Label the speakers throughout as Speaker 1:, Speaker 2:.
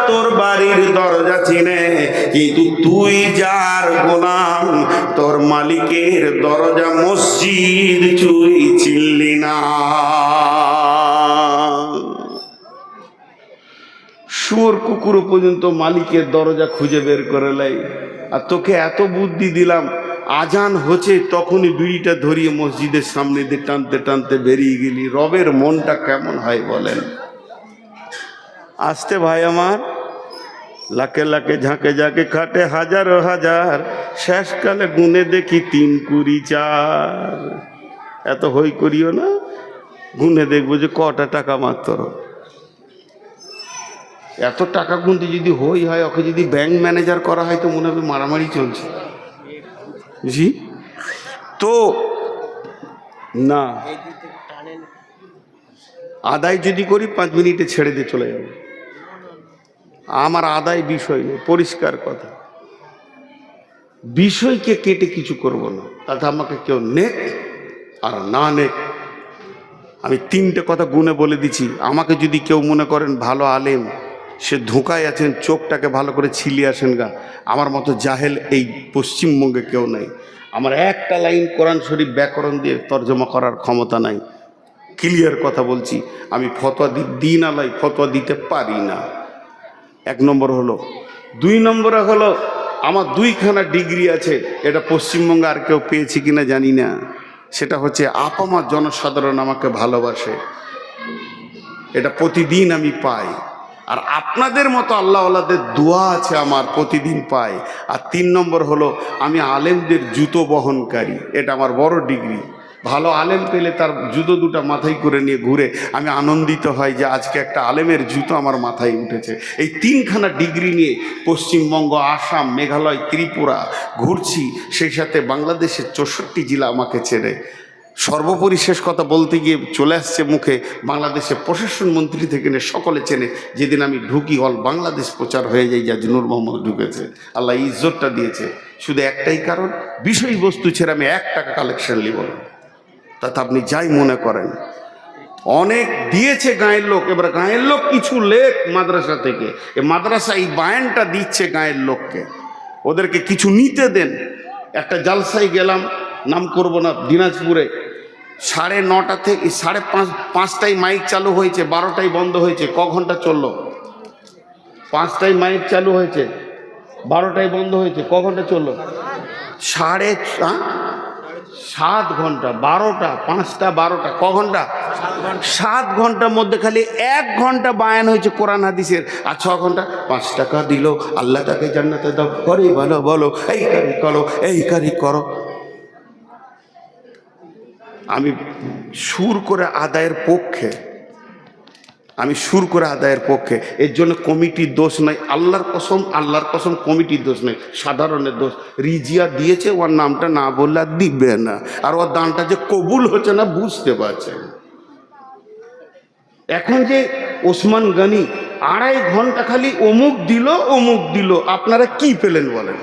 Speaker 1: তোর বাড়ির দরজা চিনে, কিন্তু তুই যার গোলাম তোর মালিকের দরজা মসজিদ তুই চিনলি না। শুয়োর কুকুরও পর্যন্ত মালিকের দরজা খুঁজে বের করে লাই, আর তোকে এত বুদ্ধি দিলাম, আজান হচ্ছে তখনই বিড়িটা ধরিয়ে মসজিদের সামনে দিয়ে টানতে টানতে বেরিয়ে গেলি। রবের মনটা কেমন হয় বলেন? আসতে ভাই আমার, লাখে লাখে ঝাঁকে ঝাঁকে খাটে হাজারো হাজার, শেষকালে গুনে দেখি 3 কুড়ি 4। এত হই করিও না, গুনে দেখবো যে কটা টাকা মাত্র। এত টাকা গুনতে যদি হই হয়, ওকে যদি ব্যাংক ম্যানেজার করা হয় তো মনে হবে মারামারি চলছে। জি তো না, আদায় যদি করি 5 মিনিটে ছেড়ে দিয়ে চলে যাবে। আমার আদায় বিষয় নেই, পরিষ্কার কথা। বিষয়কে কেটে কিছু করব না, তাতে আমাকে কেউ নেক আর না নেক। আমি 3টে কথা গুনে বলে দিচ্ছি। আমাকে যদি কেউ মনে করেন ভালো আলেম, সে ধোঁকায় আছেন, চোখটাকে ভালো করে ছিলিয়ে আসেন গা। আমার মতো জাহেল এই পশ্চিমবঙ্গে কেউ নাই। আমার একটা লাইন কোরআন শরীফ ব্যাকরণ দিয়ে তর্জমা করার ক্ষমতা নাই। ক্লিয়ার কথা বলছি, আমি ফতোয়া দিন আলাই ফতোয়া দিতে পারি না। 1 নম্বর হলো। 2 নম্বরে হলো, আমার 2খানা ডিগ্রি আছে, এটা পশ্চিমবঙ্গে আর কেউ পেয়েছি কিনা জানি না। সেটা হচ্ছে আপামর জনসাধারণ আমাকে ভালোবাসে, এটা প্রতিদিন আমি পাই। আর আপনাদের মতো আল্লাহওয়ালাদের দোয়া আছে আমার, প্রতিদিন পাই। আর 3 নম্বর হলো, আমি আলেমদের জুতো বহনকারী, এটা আমার বড় ডিগ্রি। ভালো আলেম পেলে তার জুতো 2টা মাথায় করে নিয়ে ঘুরে আমি আনন্দিত হই যে আজকে একটা আলেমের জুতো আমার মাথায় উঠেছে। এই 3খানা ডিগ্রি নিয়ে পশ্চিমবঙ্গ, আসাম, মেঘালয়, ত্রিপুরা ঘুরছি, সেই সাথে বাংলাদেশের 64 জেলা আমাকে চেনে। সর্বোপরি শেষ কথা বলতে গিয়ে চলে আসছে মুখে, বাংলাদেশের প্রশাসন মন্ত্রী থেকে নিয়ে সকলে চেনে। যেদিন আমি ঢুকি অল বাংলাদেশ প্রচার হয়ে যায় যে নূর মোহাম্মদ ঢুকেছে। আল্লাহ ইজ্জতটা দিয়েছে, শুধু একটাই কারণ, বিষয়বস্তু ছেড়ে আমি 1 টাকা কালেকশন নিব না। তাতে আপনি যাই মনে করেন, অনেক দিয়েছে গাঁয়ের লোক। এবার গাঁয়ের লোক কিছু লেখ মাদ্রাসা থেকে, এ মাদ্রাসা এই বায়ানটা দিচ্ছে গাঁয়ের লোককে, ওদেরকে কিছু নিতে দেন। একটা জালসায় গেলাম, নাম করব না, দিনাজপুরে। 9:30 থেকে 5:30টায় মাইক চালু হয়েছে, 12টায় বন্ধ হয়েছে। ক ঘন্টা চললো? 5টায় মাইক চালু হয়েছে, 12টায় বন্ধ হয়েছে। ক ঘন্টা চললো? 7 ঘন্টা। 12টা 5টা 12টা, ক ঘন্টা? 7 ঘন্টার মধ্যে খালি 1 ঘন্টা বায়ান হয়েছে কোরআন হাদিসের। আর 6 ঘন্টা 5 টাকা দিল, আল্লাহ তাকে জান্নাতে দাও, করে ভালো বলো, এই কারি করো, এই কারি করো। আমি সুর করে আদায়ের পক্ষে, আমি সুর করে আদায়ের পক্ষে। এর জন্য কমিটির দোষ নাই, আল্লাহর কসম কমিটির দোষ নেই, সাধারণের দোষ। রিজিয়া দিয়েছে, ওর নামটা না বললে আর দিবে না, আর ওর দানটা যে কবুল হচ্ছে না বুঝতে পারছে। এখন যে ওসমান গনি 2.5 ঘন্টা খালি অমুক দিল, আপনারা কি পেলেন বলেন?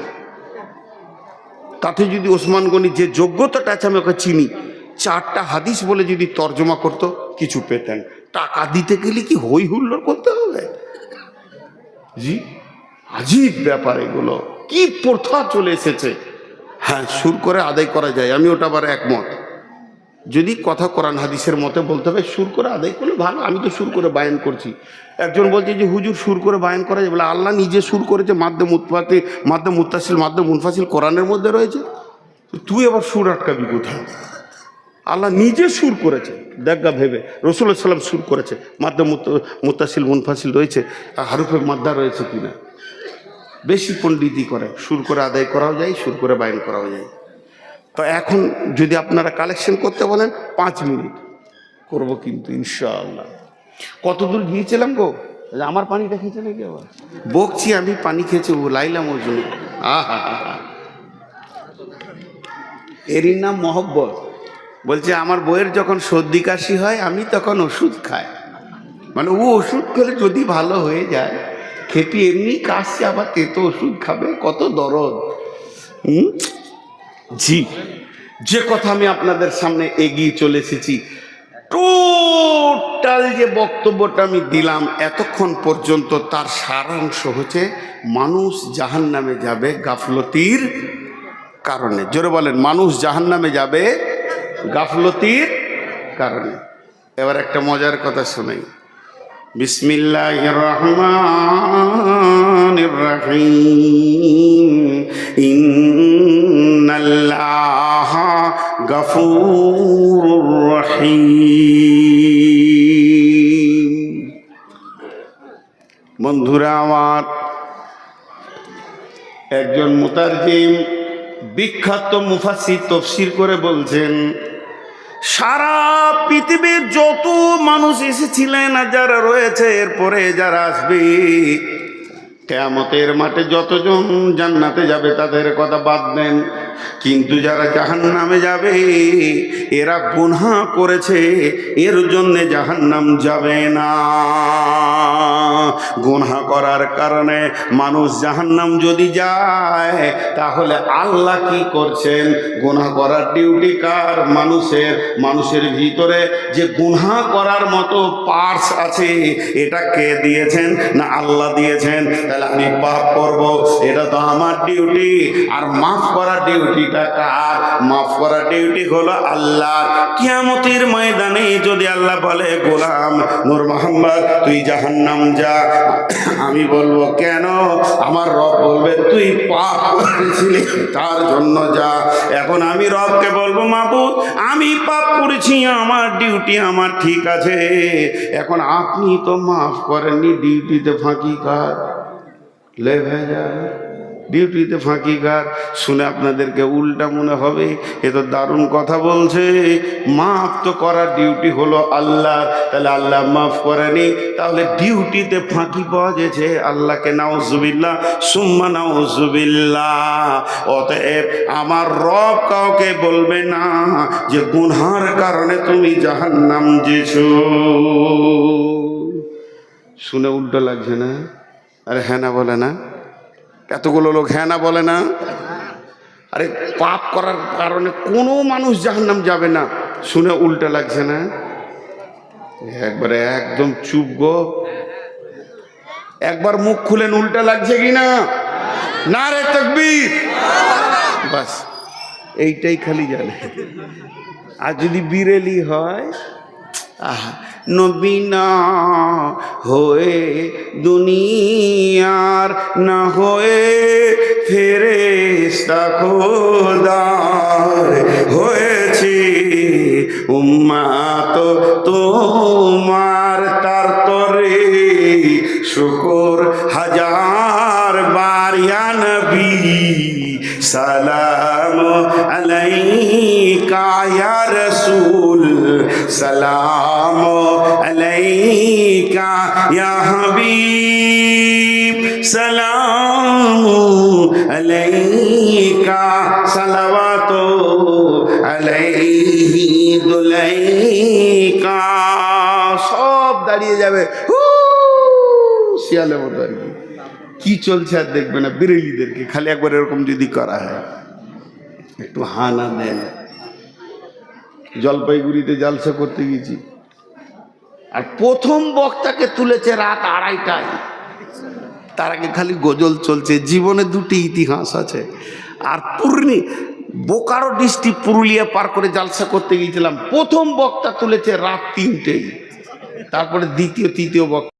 Speaker 1: তাতে যদি ওসমান গনি যে যোগ্যতাটা আছে, আমি ওকে চিনি, 4টা হাদিস বলে যদি তর্জমা করতো কিছু পেতেন। টাকা দিতে গেলে কি হই হুল্লোড় করতে হবে? জি, আজীব ব্যাপার এগুলো, কি প্রথা চলে এসেছে। হ্যাঁ, সুর করে আদায় করা যায়, আমি ওটা আবার একমত। যদি কথা কোরআন হাদিসের মতে বলতে হবে, সুর করে আদায় করলে ভালো। আমি তো সুর করে বায়ান করছি। একজন বলছে যে হুজুর সুর করে বায়ান করা যায়, বলে আল্লাহ নিজে সুর করেছে, মাদ্দে মুত্তাসিল মাদ্দে মুনফাসিল কোরআনের মধ্যে রয়েছে, তুই আবার সুর আটকাবি কোথায়? আল্লাহ নিজে সুর করেছে, দেখগা ভেবে। রাসূলুল্লাহ সাল্লাম সুর করেছে, মাদ্দে মুত্তাসিল মুনফাসিল রয়েছে, হারুফে মাদ্দা রয়েছে কিনা। বেশি পণ্ডিতি করে, সুর করে আদায় করাও যায়, সুর করে বায়ান করাও যায়। তো এখন যদি আপনারা কালেকশন করতে বলেন 5 মিনিট করবো, কিন্তু ইনশাআল্লাহ। কতদূর গিয়েছিলাম গো? আমার পানিটা খেয়েছে নাকি আবার? বকছি আমি, পানি খেয়েছে, ও লাইলাম ওর জন্য। আহা, এরই নাম মহব্বত। বলছে আমার বইয়ের যখন সর্দি কাশি হয়, আমি তখন ওষুধ খাই। মানে ও ওষুধ খেলে যদি ভালো হয়ে যায়, খেপি এমনি কাশছে, আবার তেতো ওষুধ খাবে, কত দরদ। জি, যে কথা আমি আপনাদের সামনে এগিয়ে চলে এসেছি, টোটাল যে বক্তব্যটা আমি দিলাম এতক্ষণ পর্যন্ত, তার সারাংশ হচ্ছে মানুষ জাহান্নামে যাবে গাফলতির কারণে। জোরে বলেন, মানুষ জাহান্নামে যাবে গাফলতির কারণে। এবার একটা মজার কথা শোনাই। বিসমিল্লাহির রহমানির রহিম। ইন্নাল্লাহা গফুরুর রহিম। বন্ধুরা আমার, একজন মুতারজিম বিখ্যাত মুফাসসির তাফসীর করে বলছেন, সারা পৃথিবীর যত মানুষ এসেছিলেন আর যারা রয়েছে, এরপরে যারা আসবে, কিয়ামতের মাঠে যতজন জান্নাতে যাবে তাদের কথা বাদ দেন, কিন্তু যারা জাহান্নামে যাবে এরা গুনাহ করেছে, এর জন্যে জাহান্নাম যাবে না। গুনাহ করার কারণে মানুষ জাহান্নাম যদি যায়, তাহলে আল্লাহ কি করছেন? গুনাহ করার ডিউটি কার? মানুষের। মানুষের ভিতরে যে গুনাহ করার মতো পার্টস আছে, এটা কে দিয়েছেন? না আল্লাহ দিয়েছেন। তাহলে আমি পাপ করব, এটা তো আমার ডিউটি। আর মাফ করার ডিউটিটা কার? মাফ করার ডিউটি হলো আল্লাহর। কিয়ামতের ময়দানে যদি আল্লাহ বলে, গোলাম নূর মোহাম্মদ তুই জাহান্নাম যা, আমি বলবো কেন? আমার রব বলবে তুই পাপ করেছিলি তার জন্য যা। এখন আমি রবকে বলবো, মাবুদ আমি পাপ করেছি, আমার ডিউটি আমার ঠিক আছে, এখন আপনি তো মাফ করেননি, ডিউটিতে ফাঁকি কার? লে ভেজা ডিউটিতে ফাঁকি কার? শুনে আপনাদেরকে উল্টা মনে হবে, এ তো দারুণ কথা বলছে। মাফ তো করার ডিউটি হলো আল্লাহ, তাহলে আল্লাহ মাফ করেনি, তাহলে ডিউটিতে ফাঁকি পাওয়া গেছে আল্লাহকে। নাউজুবিল্লাহ সুম্মা নাউজুবিল্লাহ। অতএব আমার রব কাউকে বলবে না যে গুনহার কারণে তুমি জাহান্নাম যেছো। শুনে উল্টো লাগছে না? আরে হ্যাঁ না বলে না? এতগুলো লোক হ্যাঁ না বলে না? আরে পাপ করার কারণে কোনো মানুষ জাহান্নাম যাবে না, শুনে উল্টা লাগছে না? একবারে একদম চুপ গো, একবার মুখ খুলেন, উল্টা লাগছে কি না? নারে তাকবীর! বাস এইটাই খালি জানে। আর যদি বিরেলি হয়, আহা, নবী না হয়ে দুনিয়ার, না হয়ে ফেরেশতা খোদার হয়েছে উম্মাত তোমার, তার তরে শুকর হাজার বার ইয়া নবী সালাম আলাইকা ইয়া রাসূল, সালাম আলাইকা ইয়া হাবিব, সালাম আলাইকা সালাওয়াতু আলাইহি দুলাইকা। সব দাঁড়িয়ে যাবে শিয়ালের মতো আর কি। কি চলছে আর দেখবে না বিরেলিদেরকে, খালি একবার এরকম যদি করা হয়, একটু হানা দেন। জলপাইগুড়িতে জালসা করতে গেছি, আর প্রথম বক্তাকে তুলেছে রাত 2:30টায়। তার আগে খালি গজল চলছে। জীবনে দুটি ইতিহাস আছে। আর বোকারো ডিস্ট্রিক্ট পুরুলিয়া পার করে জালসা করতে গিয়েছিলাম, প্রথম বক্তা তুলেছে রাত 3টেই, তারপরে দ্বিতীয় তৃতীয় বক্তা